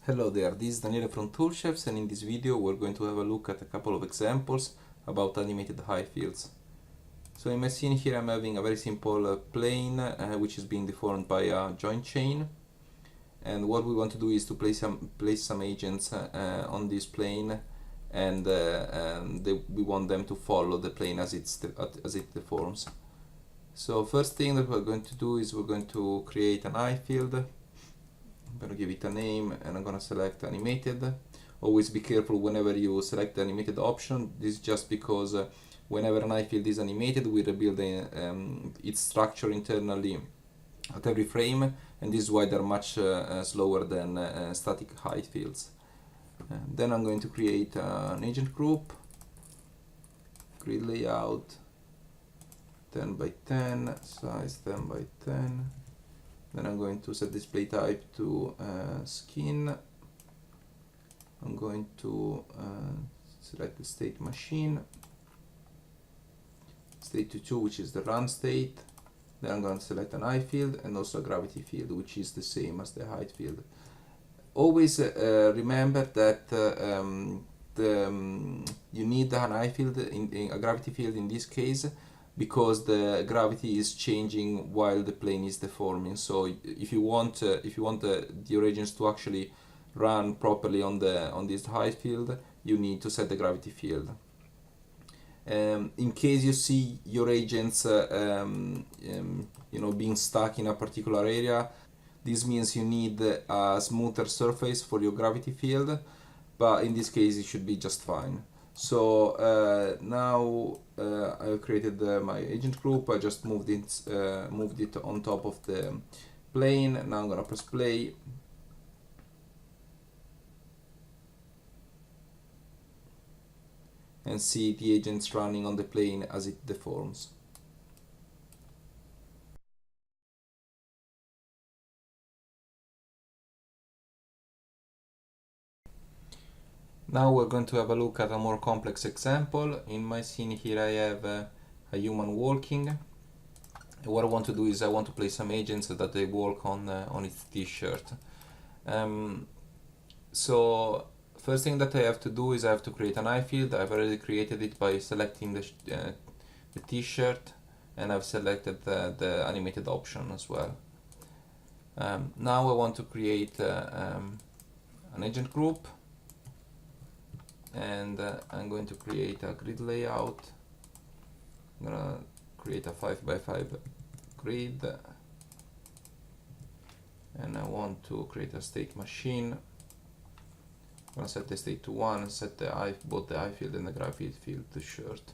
Hello there, this is Daniele from Toolchefs, and in this video we're going to have a look at a couple of examples about animated height fields. So in my scene here I'm having a very simple plane which is being deformed by a joint chain, and what we want to do is to place some agents on this plane, and we want them to follow the plane as it deforms. So first thing that we're going to do is we're going to create an height field. I'm going to give it a name and I'm going to select animated. Always be careful whenever you select the animated option. This is just because whenever an height field is animated, we rebuild its structure internally at every frame, and this is why they're much slower than static height fields. Then I'm going to create an agent group, grid layout 10 by 10, size 10 by 10. Then I'm going to set display type to skin. I'm going to select the state machine, state to 2, which is the run state. Then I'm going to select an height field and also a gravity field, which is the same as the height field. Always remember that you need an height field in a gravity field in this case, because the gravity is changing while the plane is deforming. So if you want your agents to actually run properly on this height field, you need to set the gravity field. In case you see your agents being stuck in a particular area, this means you need a smoother surface for your gravity field, but in this case it should be just fine. So now I've created my agent group. I just moved it on top of the plane. Now I'm gonna press play. And see the agents running on the plane as it deforms. Now we're going to have a look at a more complex example. In my scene here I have a human walking. What I want to do is I want to place some agents so that they walk on its t-shirt. So first thing that I have to do is I have to create an height field. I've already created it by selecting the t-shirt, and I've selected the animated option as well. Now I want to create an agent group, and I'm going to create a grid layout. I'm gonna create a 5 by 5 grid, and I want to create a state machine. I'm gonna set the state to 1 and set both the height field and the gravity field to shirt.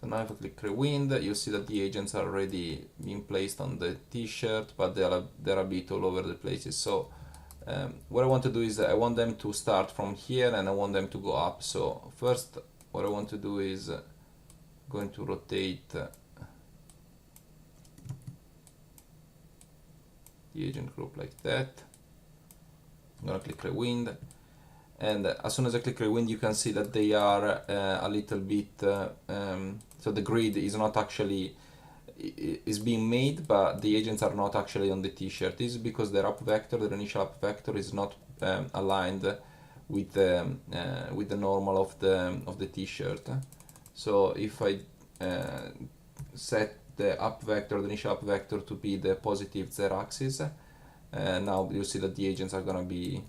So now if I click rewind, you see that the agents are already being placed on the t-shirt, but they're a bit all over the places. So what I want to do is I want them to start from here and I want them to go up. So first what I want to do is going to rotate the agent group like that. I'm gonna click rewind, and as soon as I click rewind you can see that they are a little bit so the grid is not actually is being made, but the agents are not actually on the t-shirt. This is because their up vector, their initial up vector, is not aligned with the normal of the t-shirt. So if I set the up vector, the initial up vector, to be the positive z-axis, now you see that the agents are gonna be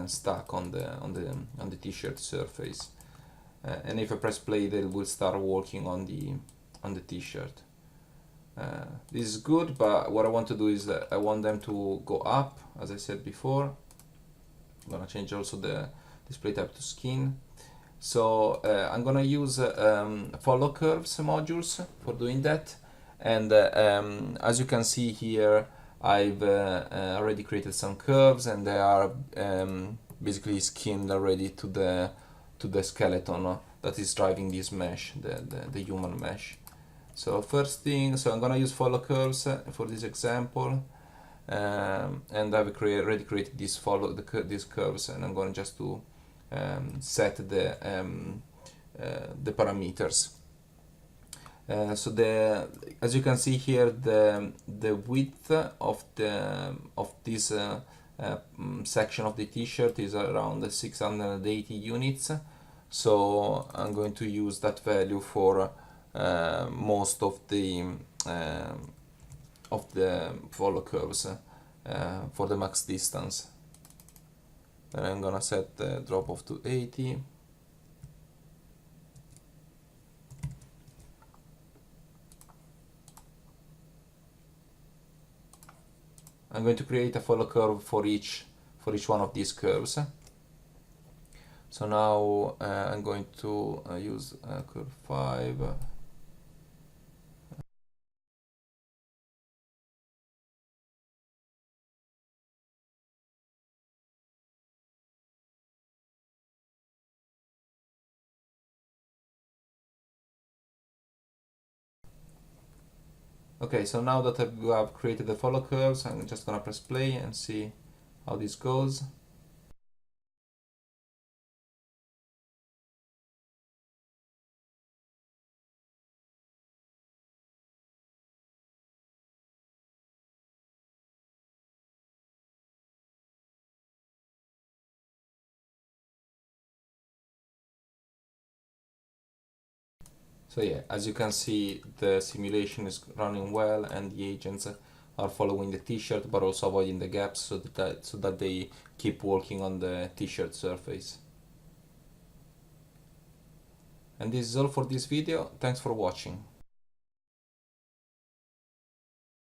stuck on the t-shirt surface, and if I press play, they will start walking on the t-shirt. This is good, but what I want to do is I want them to go up, as I said before. I'm gonna change also the display type to skin. So I'm gonna use follow curves modules for doing that, and as you can see here, I've already created some curves, and they are basically skinned already to the skeleton that is driving this mesh, the human mesh. So first thing, so I'm gonna use follow curves for this example, and I've already created these curves, and I'm going just to set the parameters. So as you can see here, the width of this section of the t-shirt is around 680 units, so I'm going to use that value for most of the follow curves for the max distance. Then I'm gonna set the drop off to 80. I'm going to create a follow curve for each one of these curves. So now I'm going to use curve 5. Okay, so now that I've created the follow curves, I'm just gonna press play and see how this goes. So yeah, as you can see, the simulation is running well and the agents are following the t-shirt but also avoiding the gaps so that they keep working on the t-shirt surface. And this is all for this video. Thanks for watching.